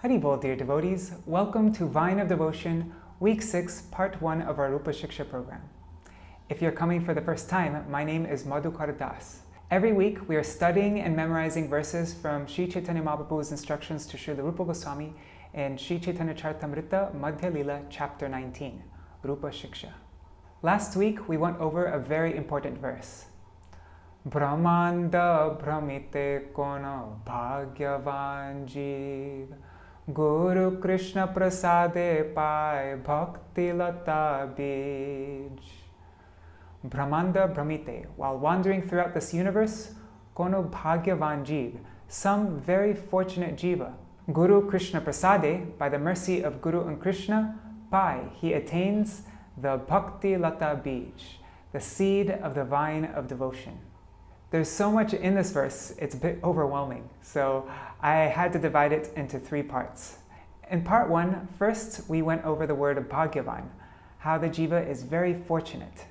Haribol, dear devotees. Welcome to Vine of Devotion, Week 6, Part 1 of our Rūpa-śikṣā program. If you're coming for the first time, my name is Madhukar Das. Every week, we are studying and memorizing verses from Śrī Caitanya Mahāprabhu's instructions to Śrīla Rūpa Gosvāmī in Śrī Caitanya-caritāmṛta Madhya Chapter 19, Rūpa-śikṣā. Last week, we went over a very important verse. Brahmanda Brahmite Kono Bhagyavan Jeev Guru Krishna Prasade Pai Bhakti Lata Bīja. Brahmanda Brahmite, while wandering throughout this universe, Kono Bhagyavan Jeev, some very fortunate jiva. Guru Krishna Prasade, by the mercy of Guru and Krishna, Pai, he attains the Bhakti Lata Bīja, the seed of the vine of devotion. There's so much in this verse, it's a bit overwhelming, so I had to divide it into 3 parts. In part 1, first we went over the word of Bhagyavan, how the jiva is very fortunate.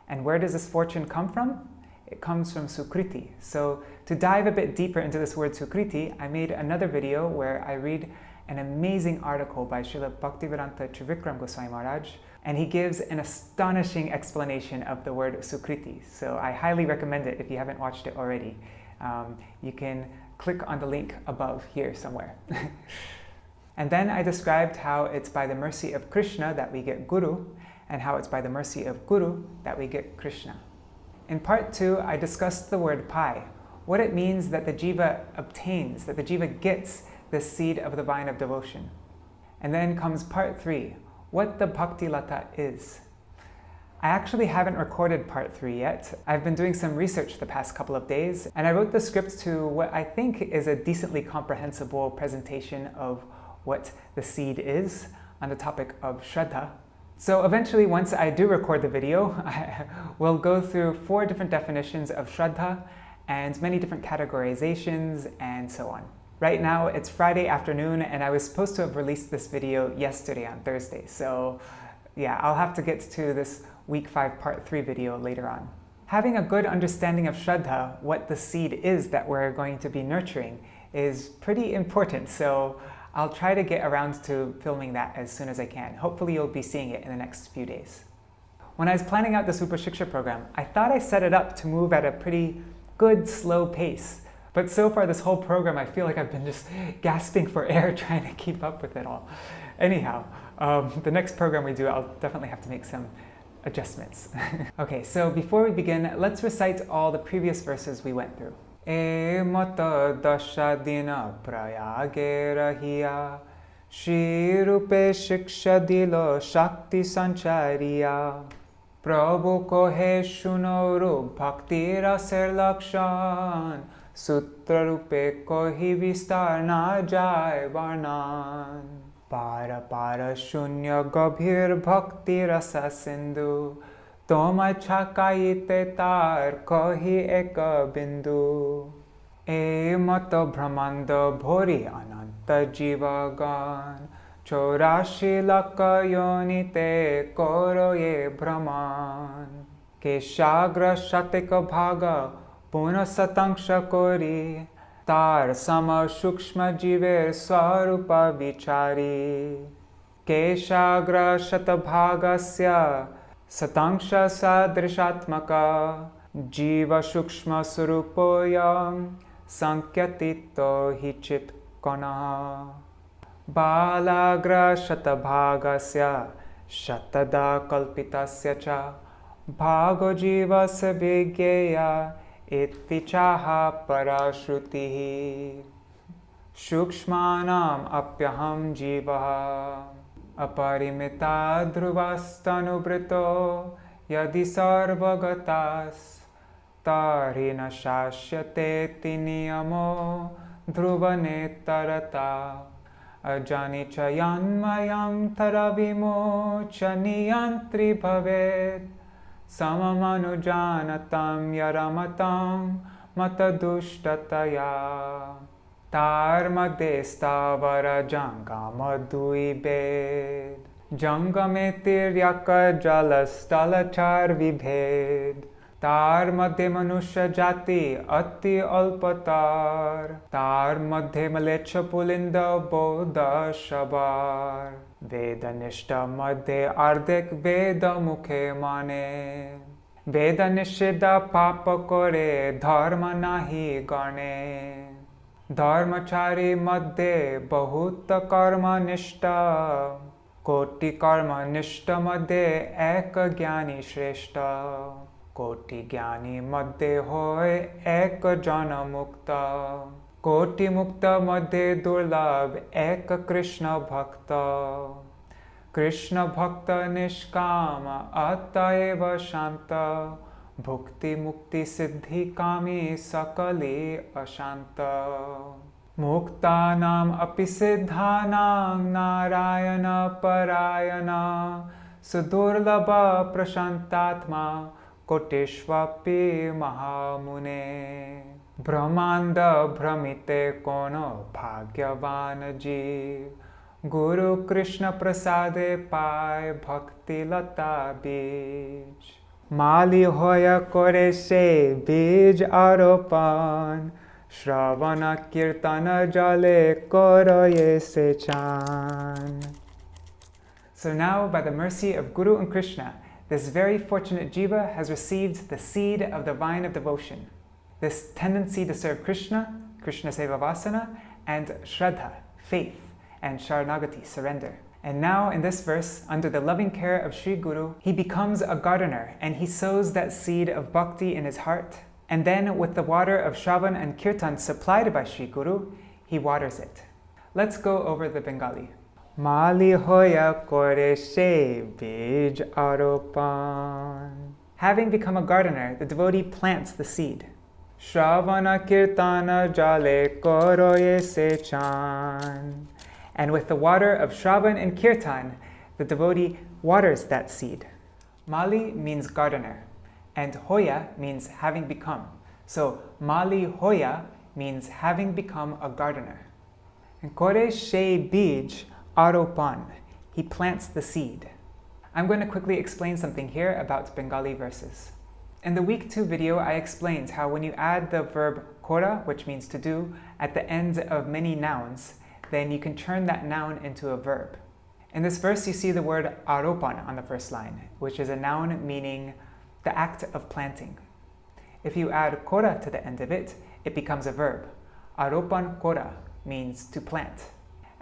And where does this fortune come from? It comes from Sukriti. So to dive a bit deeper into this word Sukriti, I made another video where I read an amazing article by Śrīla Bhaktivedanta Trivicram Goswami Maharaj, and he gives an astonishing explanation of the word Sukriti. So I highly recommend it if you haven't watched it already. You can click on the link above here somewhere. And then I described how it's by the mercy of Krishna that we get Guru, and how it's by the mercy of Guru that we get Krishna. In part 2, I discussed the word Pai, what it means that the jiva obtains, that the jiva gets the seed of the vine of devotion. And then comes part 3, what the Bhakti Lata is. I actually haven't recorded part 3 yet. I've been doing some research the past couple of days, and I wrote the script to what I think is a decently comprehensible presentation of what the seed is on the topic of Shraddha. So eventually, once I do record the video, we'll go through 4 different definitions of Shraddha and many different categorizations and so on. Right now, it's Friday afternoon, and I was supposed to have released this video yesterday on Thursday. So yeah, I'll have to get to this week 5 part 3 video later on. Having a good understanding of Shraddha, what the seed is that we're going to be nurturing, is pretty important. So I'll try to get around to filming that as soon as I can. Hopefully you'll be seeing it in the next few days. When I was planning out this Rūpa-śikṣā program, I thought I set it up to move at a pretty good, slow pace. But so far this whole program, I feel like I've been just gasping for air trying to keep up with it all. Anyhow, the next program we do, I'll definitely have to make some adjustments. Okay, so before we begin, let's recite all the previous verses we went through. E mata dasha dina prayage haiyā Śrī Rūpa-śikṣā dilo shakti sancariya Prabhu kohe shuno Rūp Bhakti raser lakshan Sutra Rūpe kohi vistar na jai varnan Para para shunya gabhir bhakti rasa sindhu Toma chakayite tar kohi eka bindu E mata brahmanda bhori ananta jivagan Chorashi laka yonite karaye brahman Keśagra shatika bhaga puna satangsha kori Tar sama shukshma jiver swarupa vichari Keśagra shatabhagasya Satangsha sadrishatmaka Jiva shukshma surupoyam Sankyatito hichit konaha Balagra shatabhagasya Shatada kalpitasya cha Bhago jivasya vigyeya Iti chaha parashrutihi Shukshmanam apyaham jivaha Aparimita dhruvastanubrito yadi sarvagatas tarina shashyate niyamo dhruvanetarata ajani chayanmayam taravimo chaniyantri bhavet samamanujanatam yaramatam matadushtataya Tarmadesthavara jangama duibed Jangame tiryaka jalastalachar vibhed তার মধ্যে মনুষ্য জাতি অতি অল্পতর, তার মধ্যে ম্লেচ্ছ পুলিন্দ বৌদ্ধ সবার, বেদনিষ্ঠ মধ্যে অর্ধেক বেদ মুখে মানে, বেদ নিষেধ পাপ করে ধর্ম নাহি গণে, ধর্মচারী মধ্যে বহুত কর্মনিষ্ঠ, কোটি কর্মনিষ্ঠ মধ্যে এক জ্ঞানী শ্রেষ্ঠ, কোটি জ্ঞানী মধ্যে হয় একজন মুক্ত, কোটি মুক্ত মধ্যে দুর্লভ এক কৃষ্ণ ভক্ত, কৃষ্ণ ভক্ত নিষ্কাম অতএব শান্ত, ভক্তি মুক্তি সিদ্ধি কামী সকলে অশান্ত, মুক্তানাম অপি সিদ্ধানাং নারায়ণ পরায়ণ, সুদুর্লভ প্রশান্তাত্মা কোটিষ্বপি মহামুনে, ব্রহ্মাণ্ড ভ্রমিতে কোন ভাগ্যবান জীব, গুরু কৃষ্ণ প্রসাদে পায় ভক্তি লতা বীজ, মালি হয়ে করে সে বীজ আরোপণ, শ্রবণ-কীর্তন-জলে করায়ে সেচান. So now, by the mercy of Guru and Krishna, this very fortunate jiva has received the seed of the vine of devotion, this tendency to serve Krishna, Krishna seva vasana, and shraddha, faith, and sharanagati, surrender. And now in this verse, under the loving care of Sri Guru, he becomes a gardener and he sows that seed of bhakti in his heart. And then with the water of Śravan and Kirtan supplied by Sri Guru, he waters it. Let's go over the Bengali. Mālī hoya kore se bij āropaṇa. Having become a gardener, the devotee plants the seed. śravaṇa-kīrtana-jale karaye secana. And with the water of Śravan and Kirtan, the devotee waters that seed. Mālī means gardener, and hoya means having become. So Mālī hoya means having become a gardener. And kore se bij āropaṇa. He plants the seed. I'm going to quickly explain something here about Bengali verses. In the week 2 video, I explained how when you add the verb kora, which means to do, at the end of many nouns, then you can turn that noun into a verb. In this verse, you see the word āropaṇa on the first line, which is a noun meaning the act of planting. If you add kora to the end of it, it becomes a verb. Āropaṇa kora means to plant.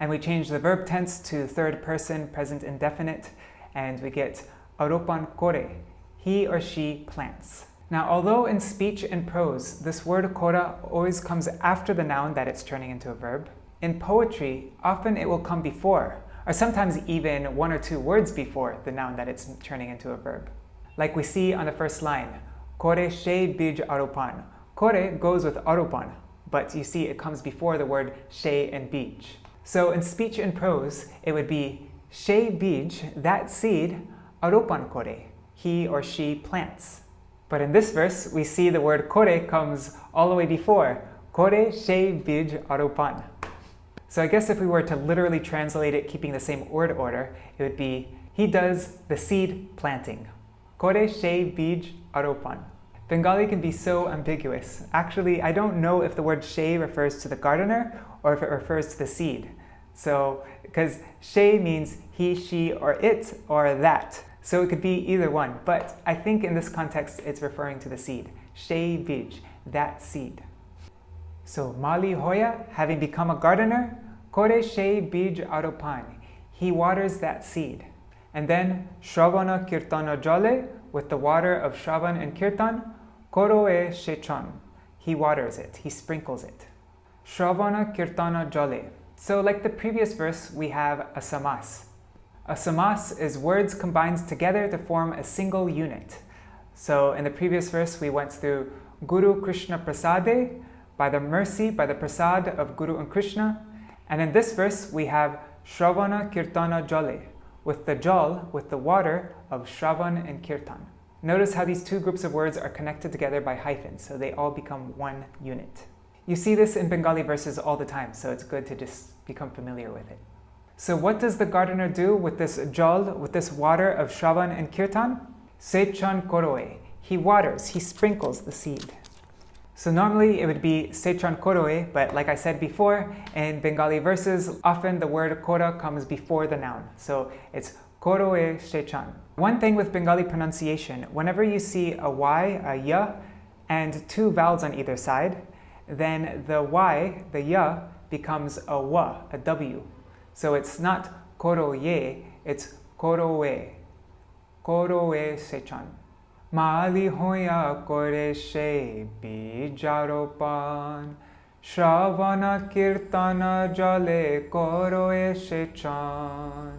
And we change the verb tense to third person, present indefinite, and we get āropaṇa kore, he or she plants. Now, although in speech and prose, this word kora always comes after the noun that it's turning into a verb, in poetry, often it will come before, or sometimes even 1 or 2 words before the noun that it's turning into a verb. Like we see on the first line, kore se bij āropaṇa. Kore goes with āropaṇa, but you see it comes before the word she and bij. So in speech and prose, it would be she bij, that seed, āropaṇa kore, he or she plants. But in this verse, we see the word kore comes all the way before, kore she bij āropaṇa. So I guess if we were to literally translate it, keeping the same word order, it would be, he does the seed planting. Kore she bij āropaṇa. Bengali can be so ambiguous. Actually, I don't know if the word she refers to the gardener or if it refers to the seed. So, because she means he, she, or it, or that. So it could be either one, but I think in this context it's referring to the seed. She bij, that seed. So Mālī hoya, having become a gardener, kore she bij āropaṇa. He waters that seed. And then śravaṇa-kīrtana-jale, with the water of Śravan and Kirtan, karaye secana. He waters it, he sprinkles it. śravaṇa-kīrtana-jale. So like the previous verse, we have a samas. A samas is words combined together to form a single unit. So in the previous verse, we went through Guru Krishna Prasade, by the mercy, by the prasad of Guru and Krishna. And in this verse, we have śravaṇa-kīrtana-jale, with the jal, with the water of Śravan and Kirtan. Notice how these 2 groups of words are connected together by hyphens, so they all become one unit. You see this in Bengali verses all the time, so it's good to just become familiar with it. So what does the gardener do with this jal, with this water of Śravan and Kirtan? Secana karaye. he waters, he sprinkles the seed. So normally it would be secana karaye, but like I said before, in Bengali verses, often the word kora comes before the noun. So it's karaye secana. One thing with Bengali pronunciation, whenever you see a y, a ya, and two vowels on either side, then the y, the ya, becomes a wa, a w. So it's not karaye, it's karaye. Karaye secana. mālī haiyā kare bīja āropaṇa śravaṇa-kīrtana-jale karaye secana.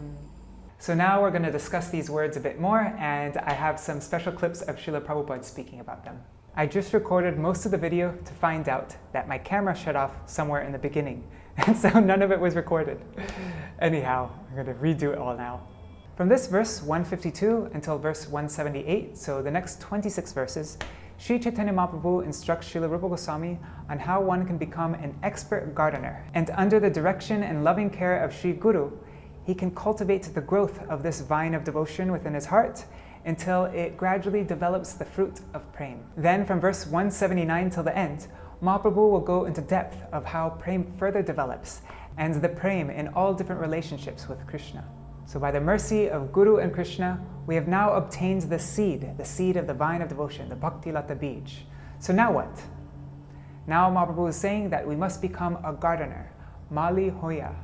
So now we're going to discuss these words a bit more, and I have some special clips of Śrīla Prabhupada speaking about them. I just recorded most of the video to find out that my camera shut off somewhere in the beginning, and so none of it was recorded. Anyhow, I'm going to redo it all now. From this verse 152 until verse 178, so the next 26 verses, Śrī Caitanya Mahāprabhu instructs Śrīla Rūpa Gosvāmī on how one can become an expert gardener. And under the direction and loving care of Śrī Guru, he can cultivate the growth of this vine of devotion within his heart until it gradually develops the fruit of prema. Then from verse 179 till the end, Mahāprabhu will go into depth of how prema further develops and the prema in all different relationships with Krishna. So by the mercy of Guru and Krishna, we have now obtained the seed of the vine of devotion, the Bhakti Lata Bīja. So now what? Now Mahāprabhu is saying that we must become a gardener, mālī haiyā.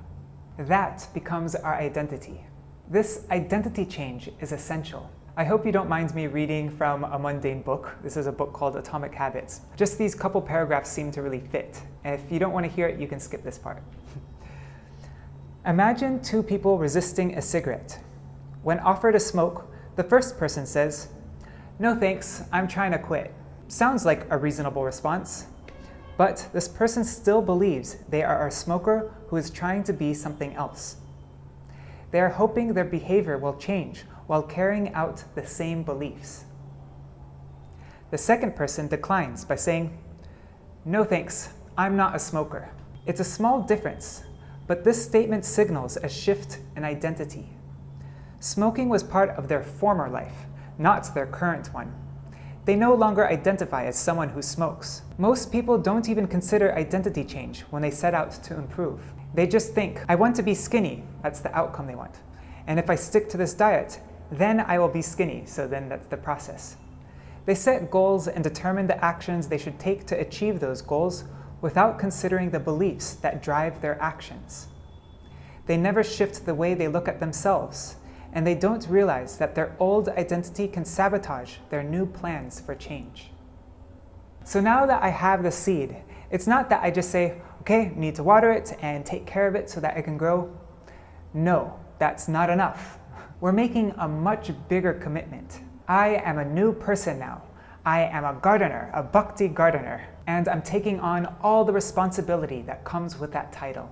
That becomes our identity. This identity change is essential. I hope you don't mind me reading from a mundane book. This is a book called Atomic Habits. Just these couple paragraphs seem to really fit. And if you don't want to hear it, you can skip this part. Imagine two people resisting a cigarette. When offered a smoke, the first person says, "No thanks, I'm trying to quit." Sounds like a reasonable response. But this person still believes they are a smoker who is trying to be something else. They are hoping their behavior will change while carrying out the same beliefs. The second person declines by saying, "No thanks, I'm not a smoker." It's a small difference, but this statement signals a shift in identity. Smoking was part of their former life, not their current one. They no longer identify as someone who smokes. Most people don't even consider identity change when they set out to improve. They just think, I want to be skinny, that's the outcome they want. And if I stick to this diet, then I will be skinny, so then that's the process. They set goals and determine the actions they should take to achieve those goals without considering the beliefs that drive their actions. They never shift the way they look at themselves, and they don't realize that their old identity can sabotage their new plans for change. So now that I have the seed, it's not that I just say, okay, I need to water it and take care of it so that it can grow. No, that's not enough. We're making a much bigger commitment. I am a new person now. I am a gardener, a bhakti gardener, and I'm taking on all the responsibility that comes with that title.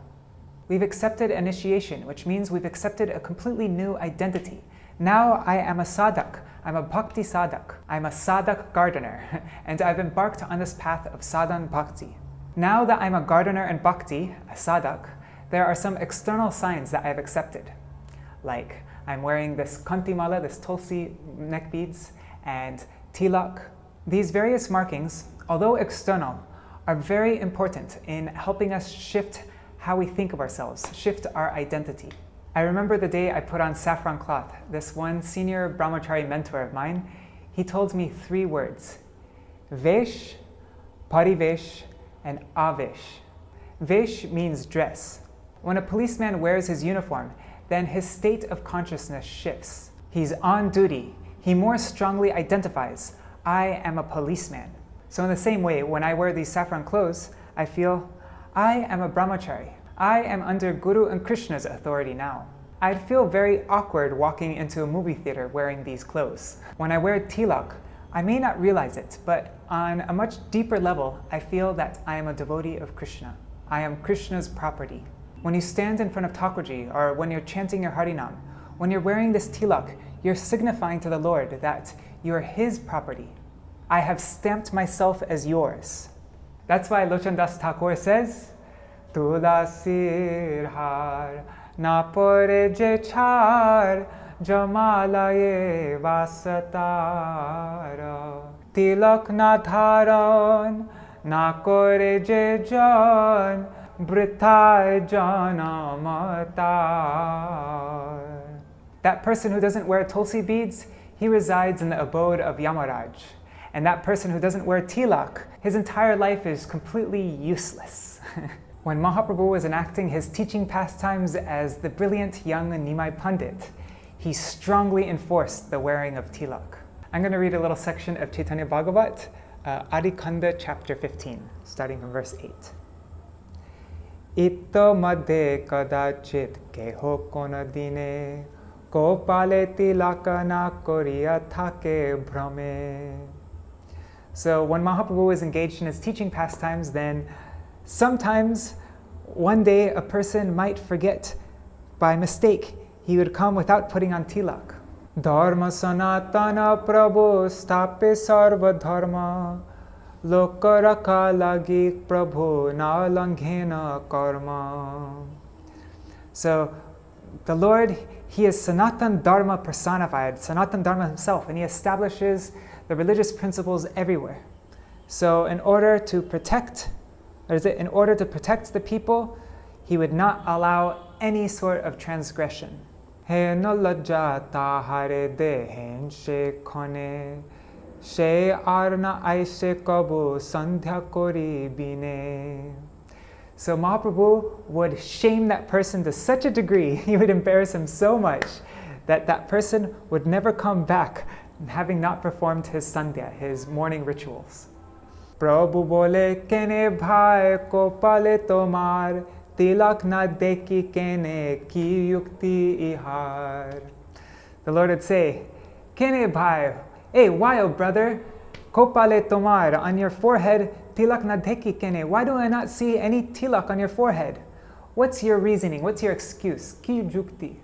We've accepted initiation, which means we've accepted a completely new identity. Now I am a sadhak. I'm a bhakti sadhak. I'm a sadhak gardener, and I've embarked on this path of sadhana bhakti. Now that I'm a gardener and bhakti, a sadhak, there are some external signs that I've accepted. Like I'm wearing this kantimala, this tulsi neck beads, and tilak. These various markings, although external, are very important in helping us shift how we think of ourselves, shift our identity. I remember the day I put on saffron cloth. This one senior brahmachari mentor of mine, he told me 3 words: vesh, parivesh, and avesh. Vesh means dress. When a policeman wears his uniform, then his state of consciousness shifts. He's on duty. He more strongly identifies, I am a policeman. So in the same way, when I wear these saffron clothes, I feel, I am a brahmachari. I am under Guru and Krishna's authority now. I'd feel very awkward walking into a movie theater wearing these clothes. When I wear tilak, I may not realize it, but on a much deeper level, I feel that I am a devotee of Krishna. I am Krishna's property. When you stand in front of Thakurji, or when you're chanting your Harinam, when you're wearing this tilak, you're signifying to the Lord that you are His property. I have stamped myself as yours. That's why Lochan Das Thakur says, Tulasir har na pore je char jamalaye vasatara. tilak na dharan, na kore je jan, brithai janamatar. That person who doesn't wear tulsi beads, he resides in the abode of Yamaraj. And that person who doesn't wear tilak, his entire life is completely useless. When Mahaprabhu was enacting his teaching pastimes as the brilliant young Nimai Pandit, he strongly enforced the wearing of tilak. I'm going to read a little section of Chaitanya Bhagavat, Adikanda chapter 15, starting from verse 8. Ito madhe kadachit keho kona dine, kopale tilaka na koriya thake bhrame. So when Mahaprabhu was engaged in his teaching pastimes, then sometimes one day a person might forget by mistake. He would come without putting on tilak. Dharma sanatana prabhu stape sarva dharma, lokaraka lagi prabhu na langhena karma. So the Lord, he is Sanatan Dharma personified, Sanatan Dharma himself, and he establishes the religious principles everywhere. So in order to protect the people, he would not allow any sort of transgression. He no lajja tahare dehen she khone, she arna aise kabu sandhya kori bine. So Mahaprabhu would shame that person to such a degree, he would embarrass him so much that that person would never come back having not performed his sandhya, his morning rituals. Prabhu bole kene bhai ko pale tomar, tilak na deki kene ki yukti ihar. The Lord would say, Kene bhai, hey, why, oh brother, ko pale tomar, on your forehead, tilak na deki kene, why do I not see any tilak on your forehead? What's your reasoning? What's your excuse? Ki yukti.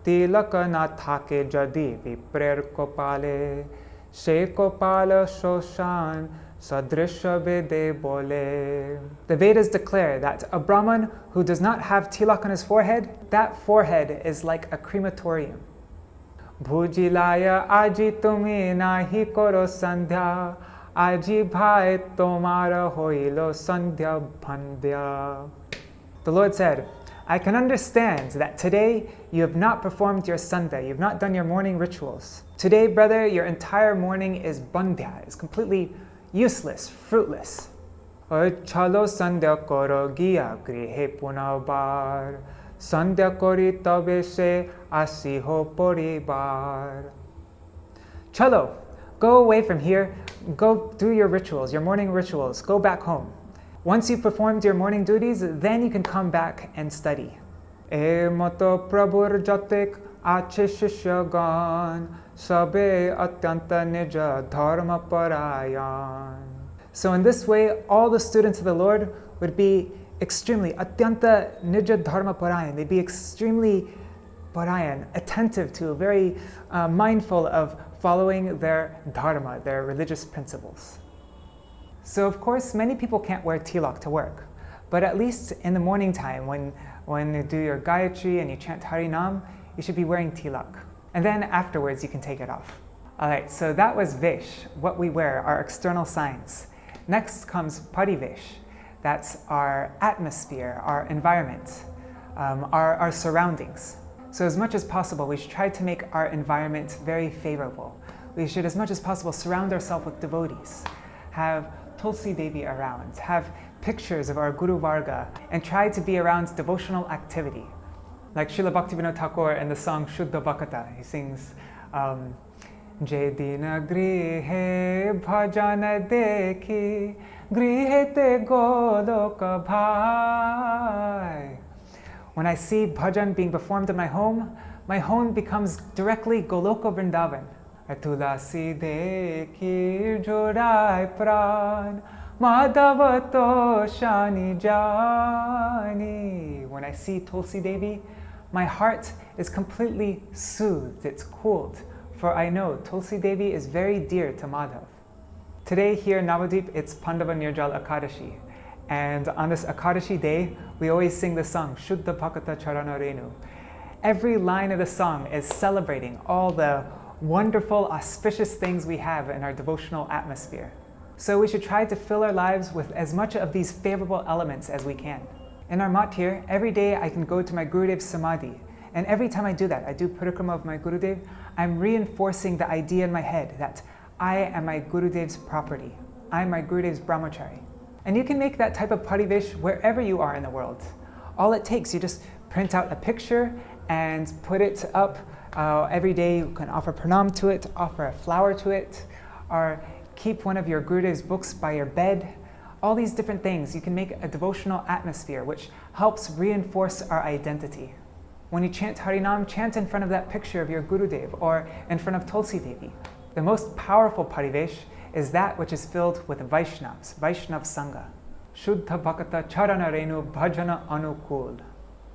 Tilaka na thake jadi viprer kopale, she kopala shoshan sadrisha vede bole. The Vedas declare that a Brahman who does not have tilak on his forehead, that forehead is like a crematorium. Bhujilaya aji tumi nahi koro sandhya, aji bhai tomara hoilo sandhya bandhya. The Lord said, I can understand that today you have not performed your sandhya, you have not done your morning rituals. Today, brother, your entire morning is bandhya, is completely useless, fruitless. Chalo sandhya koro giya grihe punabar, sandhya kori tabe se asiho poribar. Chalo, go away from here, go do your rituals, your morning rituals, go back home. Once you've performed your morning duties, then you can come back and study. E mato prabhur jatik ache shishyagan, sabe atyanta nija dharma parayan. So in this way, all the students of the Lord would be extremely atyanta nija dharma parayan. They'd be extremely parayan, attentive to, very mindful of following their dharma, their religious principles. So of course, many people can't wear tilak to work, but at least in the morning time, when you do your Gayatri and you chant Harinam, you should be wearing tilak. And then afterwards, you can take it off. All right, so that was Vesh, what we wear, our external signs. Next comes Parivesh. That's our atmosphere, our environment, our surroundings. So as much as possible, we should try to make our environment very favorable. We should, as much as possible, surround ourselves with devotees, have Tulsi Devi around, have pictures of our Guru Varga, and try to be around devotional activity. Like Srila Bhaktivinoda Thakur in the song Shuddha Bhakata, he sings, Jedina grihe bhajana dekhi, grihe te goloka bhai. When I see bhajan being performed in my home becomes directly Goloka Vrindavan. Tulasi dekhi jodai pran, madhavato shani jani. When I see Tulsi Devi, my heart is completely soothed, it's cooled, for I know Tulsi Devi is very dear to Madhav. Today here in Navadvip, it's Pandava Nirjal Akadashi. And on this Akadashi day, we always sing the song, Shuddha Bhakata Charana Renu. Every line of the song is celebrating all the wonderful, auspicious things we have in our devotional atmosphere. So we should try to fill our lives with as much of these favorable elements as we can. In our mat here, every day I can go to my Gurudev's Samadhi, and every time I do that, I do parikrama of my Gurudev, I'm reinforcing the idea in my head that I am my Gurudev's property. I am my Gurudev's brahmachari. And you can make that type of parivesh wherever you are in the world. All it takes, you just print out a picture and put it up. Every day you can offer pranam to it, offer a flower to it, or keep one of your Gurudev's books by your bed. All these different things, you can make a devotional atmosphere which helps reinforce our identity. When you chant Harinam, chant in front of that picture of your Gurudev or in front of Tulsi Devi. The most powerful parivesh is that which is filled with Vaishnavas, Vaishnav Sangha. Shuddha Bhakata Charana Renu Bhajana Anukul.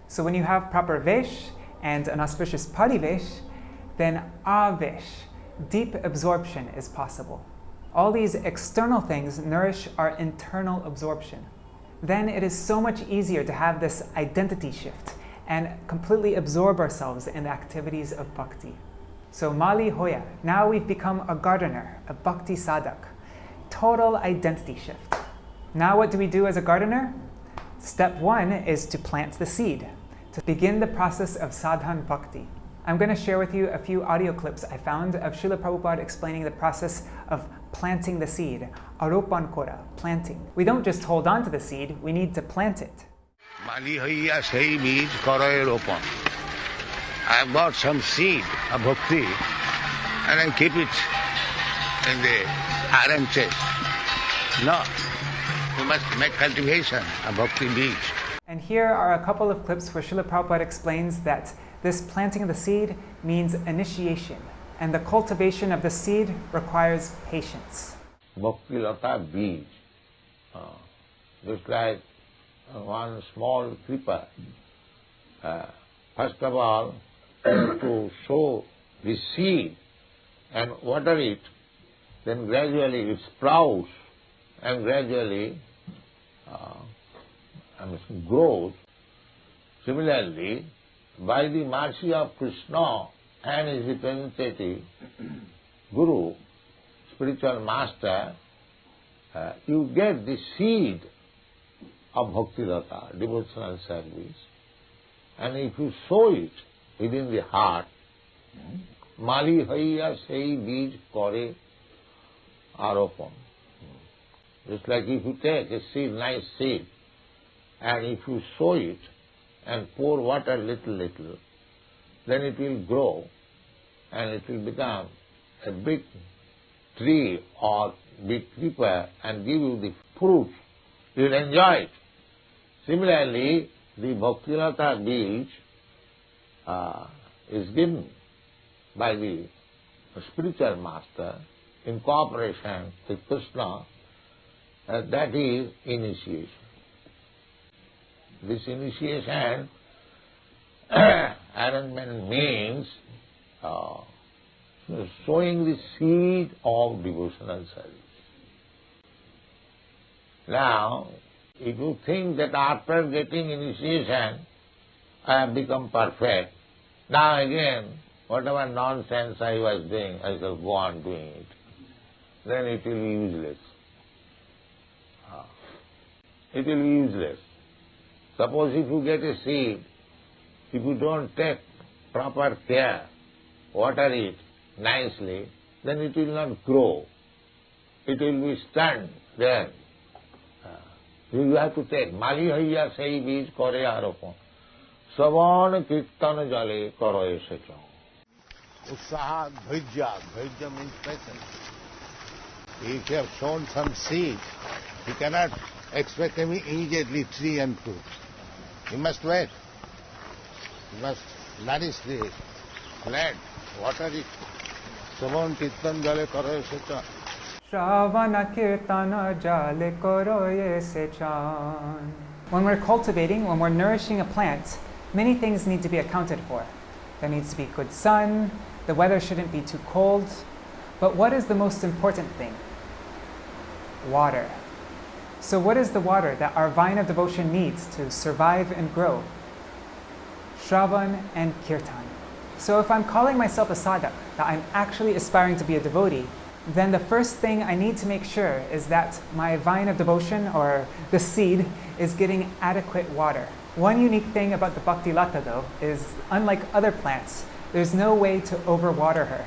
So when you have proper vesh and an auspicious parivesh, then avesh, deep absorption is possible. All these external things nourish our internal absorption. Then it is so much easier to have this identity shift and completely absorb ourselves in the activities of bhakti. So mālī haiyā, now we've become a gardener, a bhakti sadhak. Total identity shift. Now what do we do as a gardener? Step 1 is to plant the seed, to begin the process of sadhan bhakti. I'm going to share with you a few audio clips I found of Śrīla Prabhupada explaining the process of planting the seed, āropaṇa, planting. We don't just hold on to the seed, we need to plant it. mālī haiyā sei bīja karaye āropaṇa. I have got some seed of bhakti and I keep it in the iron chest. No, we must make cultivation of bhakti bīja. And here are a couple of clips where Śrīla Prabhupada explains that this planting of the seed means initiation, and the cultivation of the seed requires patience. Bhakti-lata bīja, just like one small creeper. First of all, to sow the seed and water it, then gradually it sprouts and gradually grows. Similarly, by the mercy of Krishna and his representative, Guru, spiritual master, you get the seed of Bhakti-lata, devotional service. And if you sow it within the heart, mālī haiyā sei bīja kare āropaṇa. Just like if you take a seed, nice seed, and if you sow it and pour water little, then it will grow and it will become a big tree or big creeper and give you the fruit. You will enjoy it. Similarly, the Bhakti-lata bīja is given by the spiritual master in cooperation with Krishna. That is initiation. This initiation arrangement means sowing the seed of devotional service. Now, if you think that after getting initiation, I have become perfect, now again, whatever nonsense I was doing, I shall go on doing it, then it will be useless. It will be useless. Suppose if you get a seed, if you don't take proper care, water it nicely, then it will not grow. It will be stunned there. You have to take mālī haiyā sei bīja kare āropaṇa. śravaṇa-kīrtana-jale karaye secana. Bhakti means patience. If you have sown some seed, you cannot expect immediately tree and fruit. You must wait. You must nourish the plant, water it. śravaṇa-kīrtana-jale karaye secana. śravaṇa-kīrtana-jale karaye. When we're cultivating, when we're nourishing a plant, many things need to be accounted for. There needs to be good sun, the weather shouldn't be too cold. But what is the most important thing? Water. So what is the water that our vine of devotion needs to survive and grow? Shravan and Kirtan. So if I'm calling myself a sadhak, that I'm actually aspiring to be a devotee, then the first thing I need to make sure is that my vine of devotion, or the seed, is getting adequate water. One unique thing about the Bhakti Lata, though, is unlike other plants, there's no way to overwater her.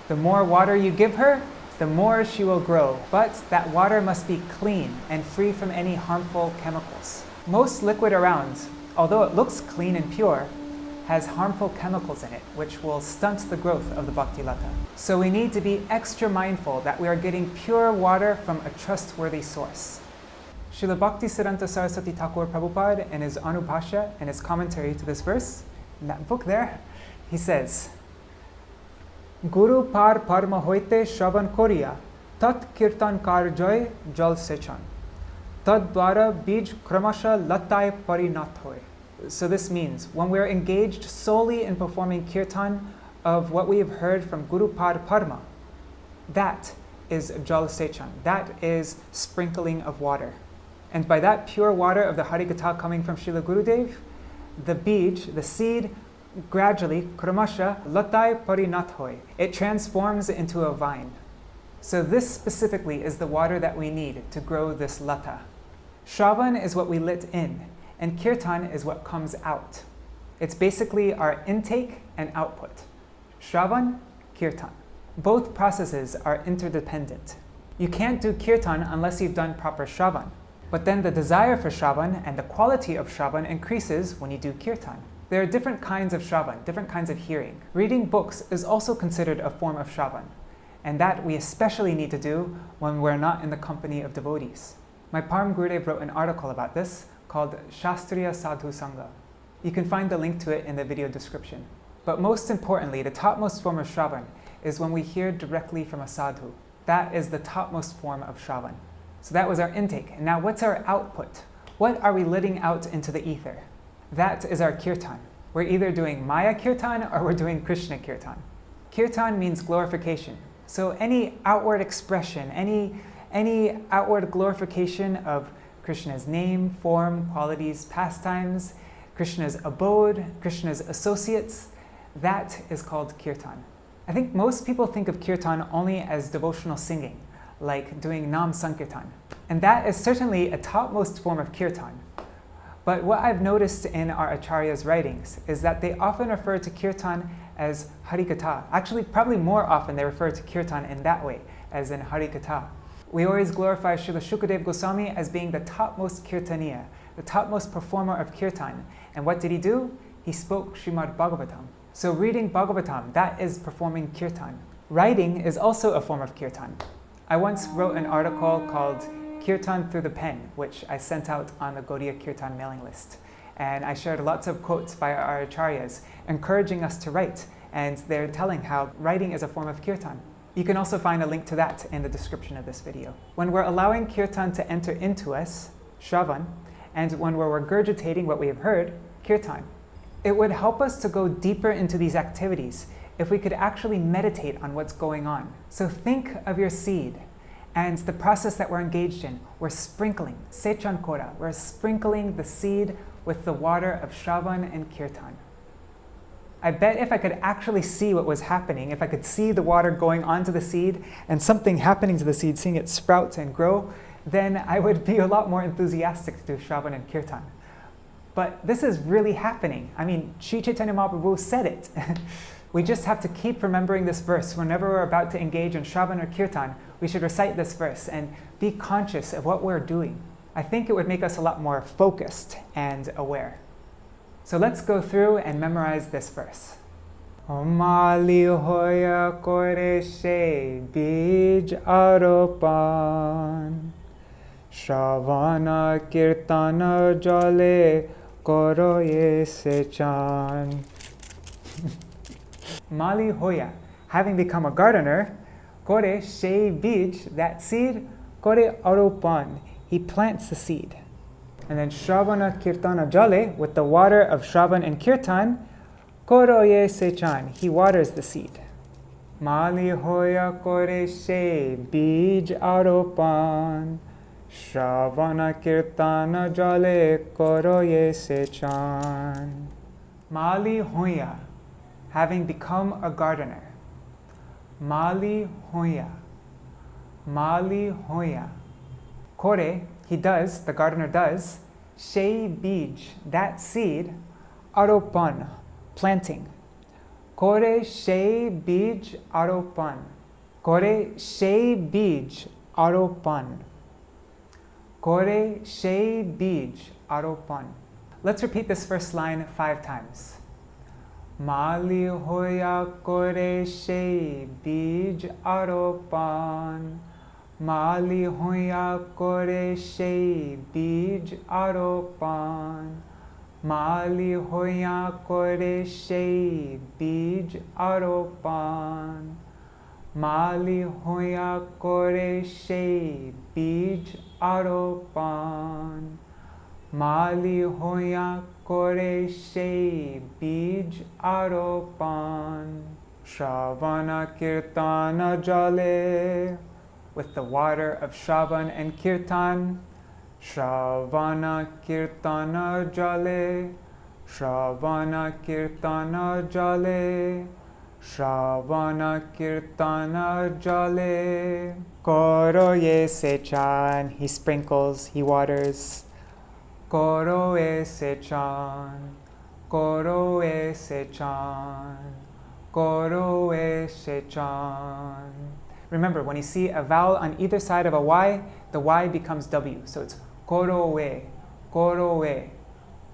The more water you give her, the more she will grow. But that water must be clean and free from any harmful chemicals. Most liquid around, although it looks clean and pure, has harmful chemicals in it, which will stunt the growth of the Bhakti Lata. So we need to be extra mindful that we are getting pure water from a trustworthy source. Srila Bhaktisiddhanta Saraswati Thakur Prabhupada, in his Anubhashya, in his commentary to this verse, in that book there, he says, Guru par parma hoite śravaṇa koriya, tat kirtan karjoy jal sechan, tad dwara bij kramasha latai parinat hoy. So this means, when we're engaged solely in performing kirtan of what we have heard from Guru Par Parma, that is jal sechan, that is sprinkling of water. And by that pure water of the Harikatha coming from Srila Gurudev, the bij, the seed, gradually, kramasha latai parinat hoy, it transforms into a vine. So this specifically is the water that we need to grow this lata. Shravan is what we lit in, and kirtan is what comes out. It's basically our intake and output. Shravan, kirtan. Both processes are interdependent. You can't do kirtan unless you've done proper shravan. But then the desire for shravan and the quality of shravan increases when you do kirtan. There are different kinds of shravan, different kinds of hearing. Reading books is also considered a form of shravan, and that we especially need to do when we're not in the company of devotees. My Param Gurudev wrote an article about this called Śāstrīya Sādhu-saṅga. You can find the link to it in the video description. But most importantly, the topmost form of shravan is when we hear directly from a sadhu. That is the topmost form of shravan. So that was our intake. And now what's our output? What are we letting out into the ether? That is our kirtan. We're either doing Maya kirtan or we're doing Krishna kirtan. Kirtan means glorification. So any outward expression, any outward glorification of Krishna's name, form, qualities, pastimes, Krishna's abode, Krishna's associates, that is called kirtan. I think most people think of kirtan only as devotional singing, like doing Nam Sankirtan. And that is certainly a topmost form of kirtan. But what I've noticed in our Acharya's writings is that they often refer to kirtan as Harikatha. Actually, probably more often they refer to kirtan in that way, as in Harikatha. We always glorify Śrīla Shukadev Goswāmī as being the topmost kirtaniya, the topmost performer of kirtan. And what did he do? He spoke Srimad Bhagavatam. So reading Bhagavatam, that is performing kirtan. Writing is also a form of kirtan. I once wrote an article called Kirtan Through the Pen, which I sent out on the Gaudiya Kirtan mailing list. And I shared lots of quotes by our acharyas encouraging us to write, and they're telling how writing is a form of kirtan. You can also find a link to that in the description of this video. When we're allowing kirtan to enter into us, shravan, and when we're regurgitating what we have heard, kirtan, it would help us to go deeper into these activities if we could actually meditate on what's going on. So think of your seed and the process that we're engaged in. We're sprinkling, sechan kora, we're sprinkling the seed with the water of shravan and kirtan. I bet if I could actually see what was happening, if I could see the water going onto the seed and something happening to the seed, seeing it sprout and grow, then I would be a lot more enthusiastic to do shravan and kirtan. But this is really happening. I mean, Śrī Caitanya Mahāprabhu said it. We just have to keep remembering this verse. Whenever we're about to engage in shravan or kirtan, we should recite this verse and be conscious of what we're doing. I think it would make us a lot more focused and aware. So let's go through and memorize this verse. Mālī haiyā kare bīja āropaṇa, śravaṇa-kīrtana-jale karaye secana. Mālī haiyā, having become a gardener, kare bīja, that seed, kare āropaṇa, he plants the seed. And then śravaṇa-kīrtana-jale, with the water of shravan and kirtan, karaye secana, he waters the seed. Mālī haiyā kare bīja āropaṇa, śravaṇa-kīrtana-jale karaye secana. Mālī haiyā, having become a gardener. Mālī haiyā. Mālī haiyā. Kare, he does, the gardener does, bīja, that seed, āropaṇa, planting. Kare bīja āropaṇa. Kare bīja āropaṇa. Kare bīja āropaṇa. Let's repeat this first line 5 times. Mālī haiyā kare bīja āropaṇa. Mālī haiyā kare bīja āropaṇa. Mālī haiyā kare bīja āropaṇa. Mālī haiyā kare bīja āropaṇa. Mālī haiyā kare bīja āropaṇa. śravaṇa-kīrtana-jale, with the water of Shravan and Kirtan. śravaṇa-kīrtana-jale. śravaṇa-kīrtana-jale. śravaṇa-kīrtana-jale. Karaye secana, he sprinkles, he waters. Karaye secana. Karaye secana. Karaye secana. Remember, when you see a vowel on either side of a Y, the Y becomes W. So it's karaye, karaye,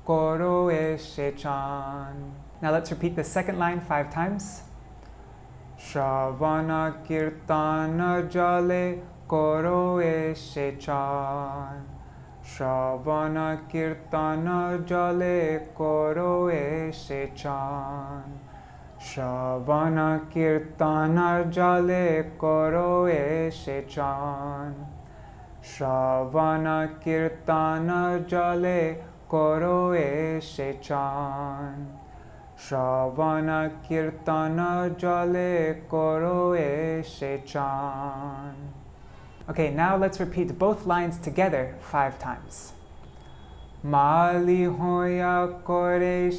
karaye secana. Now let's repeat the second line 5 times. śravaṇa-kīrtana-jale, karaye secana. śravaṇa-kīrtana-jale, karaye secana. śravaṇa-kīrtana-jale, karaye secana. śravaṇa-kīrtana-jale, karaye secana. śravaṇa-kīrtana-jale, karaye secana. Okay, now let's repeat both lines together 5 times. Mālī haiyā kare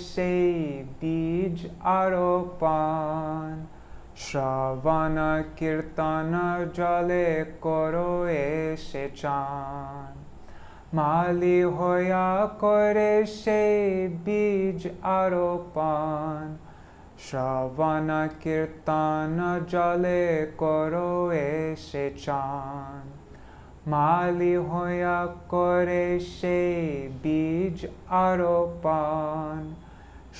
bīja āropaṇa. śravaṇa-kīrtana-jale, karaye secana. Mālī haiyā kare bīja āropaṇa. śravaṇa-kīrtana-jale, karaye secana. Mālī haiyā kare bīja āropaṇa.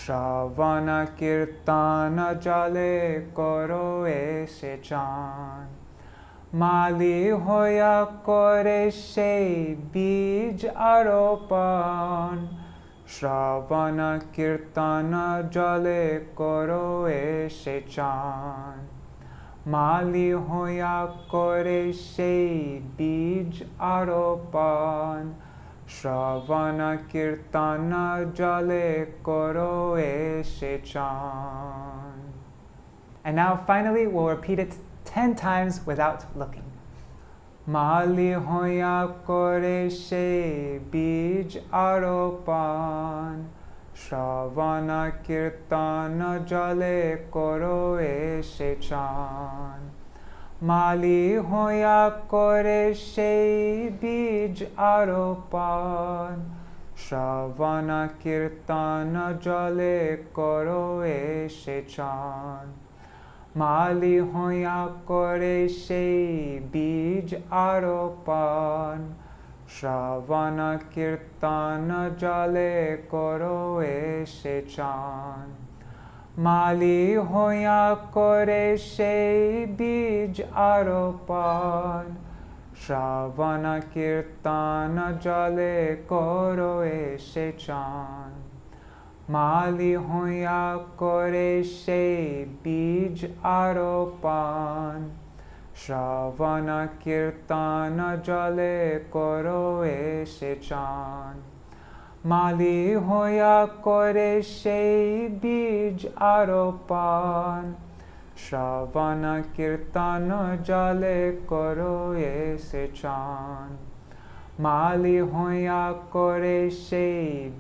śravaṇa-kīrtana-jale, karaye secana. Mālī haiyā kare bīja āropaṇa. śravaṇa-kīrtana-jale, karaye secana. Mālī haiyā kare bīja āropaṇa. śravaṇa-kīrtana-jale, karaye secana. And now finally we'll repeat it 10 times without looking. Mālī haiyā kare bīja āropaṇa. śravaṇa-kīrtana-jale, karaye secana. Mālī haiyā kare bīja āropaṇa. śravaṇa-kīrtana-jale, karaye secana. Mālī haiyā kare bīja āropaṇa. śravaṇa-kīrtana-jale, karaye secana. Mālī haiyā kare bīja āropaṇa. śravaṇa-kīrtana-jale, karaye secana. Mālī haiyā kare bīja āropaṇa. śravaṇa-kīrtana-jale, karaye secana. Mālī haiyā kare bīja āropaṇa. śravaṇa-kīrtana-jale, karaye secana. Mālī haiyā kare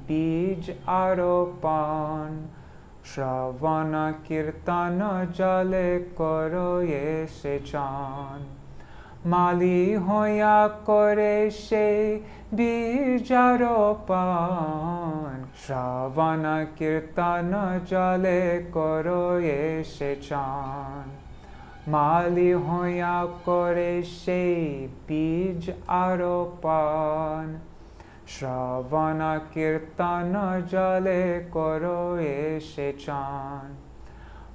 bīja āropaṇa. śravaṇa-kīrtana-jale karaye secana. mālī haiyā kare bīja āropaṇa. śravaṇa-kīrtana-jale karaye secana. mālī haiyā kare bīja āropaṇa. śravaṇa-kīrtana-jale karaye secana.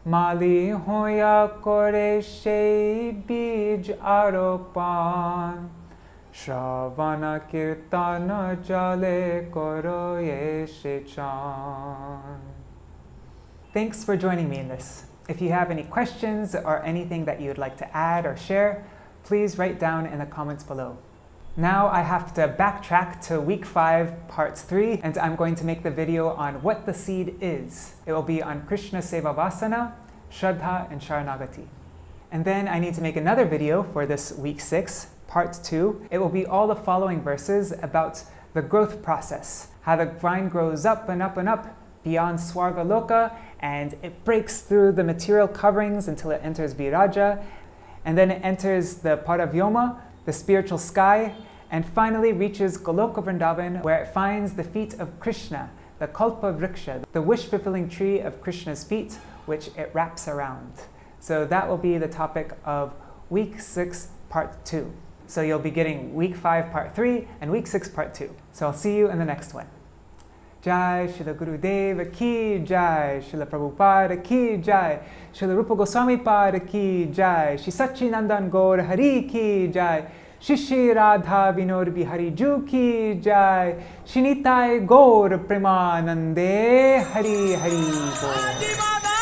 mālī haiyā kare bīja āropaṇa. śravaṇa-kīrtana-jale karaye secana. Thanks for joining me in this. If you have any questions or anything that you would like to add or share, please write down in the comments below. Now I have to backtrack to week 5, parts 3, and I'm going to make the video on what the seed is. It will be on Krishna Seva Vasana, Shraddha, and Sharanagati. And then I need to make another video for this week 6, part 2. It will be all the following verses about the growth process, how the vine grows up and up and up beyond Swarga Loka, and it breaks through the material coverings until it enters Viraja, and then it enters the Paravyoma, the spiritual sky, and finally reaches Goloka Vrindavan, where it finds the feet of Krishna, the Kalpa Vriksha, the wish-fulfilling tree of Krishna's feet, which it wraps around. So that will be the topic of week 6, part 2. So you'll be getting week 5, part 3, and week 6, part 2. So I'll see you in the next one. Jai Śrīla Gurudeva Ki Jai, Śrīla Prabhupada Ki Jai, Śrīla Rūpa Gosvāmī Pada Ki Jai, Śrī Satchidananda Gaura Hari Ki Jai, Shri Radha Vinod Bihari Ju Ki Jai, Shri Nitai Gaura Premanande Hari Hari Bol.